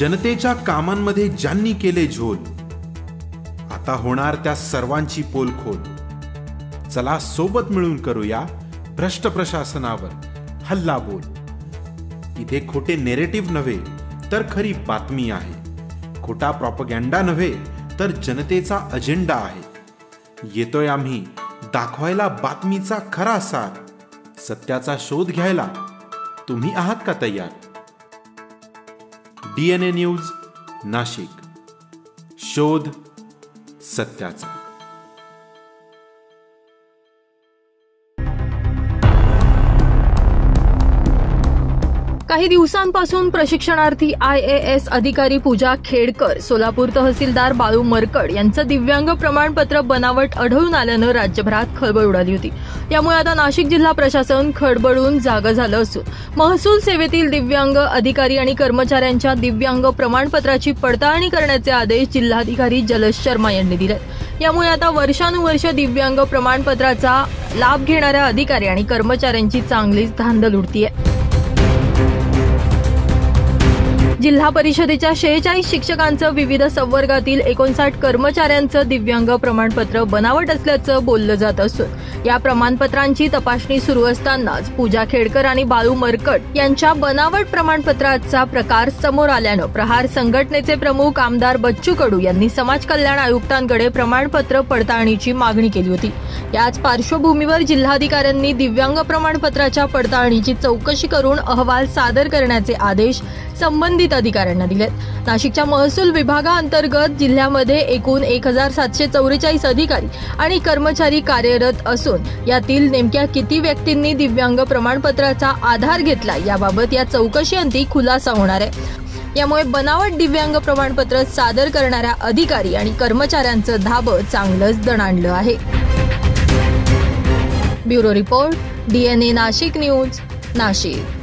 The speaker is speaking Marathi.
जनतेच्या कामांमध्ये ज्यांनी केले झोल, आता होणार त्या सर्वांची पोलखोल। चला सोबत मिळून करूया भ्रष्ट प्रशासनावर हल्ला बोल। इथे खोटे नेरेटिव्ह नव्हे तर खरी बातमी आहे, खोटा प्रॉपगँडा नव्हे तर जनतेचा अजेंडा आहे। येतोय आम्ही दाखवायला बातमीचा खरा सार, सत्याचा शोध घ्यायला तुम्ही आहात का तयार? DNA न्यूज नाशिक, शोध सत्याचा। काही दिवसांपासून प्रशिक्षणार्थी IAS अधिकारी पूजा खेडकर, सोलापूर तहसीलदार बाळू मरकड यांचं दिव्यांग प्रमाणपत्र बनावट आढळून आल्यानं राज्यभरात खळबळ उडाली होती। यामुळे आता नाशिक जिल्हा प्रशासन खडबडून जागं झालं असून महसूल सेवेतील दिव्यांग अधिकारी आणि कर्मचाऱ्यांच्या दिव्यांग प्रमाणपत्राची पडताळणी करण्याचे आदेश जिल्हाधिकारी जलज शर्मा यांनी दिले। यामुळे आता वर्षानुवर्ष दिव्यांग प्रमाणपत्राचा लाभ घेणाऱ्या अधिकारी आणि कर्मचाऱ्यांची चांगलीच धांदल उडतीये। जिल्हा परिषदेच्या 46 शिक्षकांचं विविध संवर्गातील 59 कर्मचाऱ्यांचं दिव्यांग प्रमाणपत्र बनावट असल्याचं बोललं जात असून या प्रमाणपत्रांची तपासणी सुरू असतानाच पूजा खेडकर आणि बाळू मरकड यांच्या बनावट प्रमाणपत्राचा प्रकार समोर आल्यानं प्रहार संघटनेचे प्रमुख आमदार बच्चू कडू यांनी समाज कल्याण आयुक्तांकडे प्रमाणपत्र पडताळणीची मागणी केली होती। याच पार्श्वभूमीवर जिल्हाधिकाऱ्यांनी दिव्यांग प्रमाणपत्राच्या पडताळणीची चौकशी करून अहवाल सादर करण्याचे आदेश संबंधित अधिकाऱ्यांना दिलेत। नाशिकच्या महसूल विभागाअंतर्गत जिल्ह्यामध्ये एकूण 1744 अधिकारी आणि कर्मचारी कार्यरत असून यातील नेमक्या किती व्यक्तींनी दिव्यांग प्रमाणपत्राचा आधार घेतला याबाबत या चौकशीअंती खुलासा होणार आहे। यामुळे बनावट दिव्यांग प्रमाणपत्र सादर करणाऱ्या अधिकारी आणि कर्मचाऱ्यांचं धाबं चांगलंच दणाणलं आहे। Bureau report DNA Nashik news Nashik.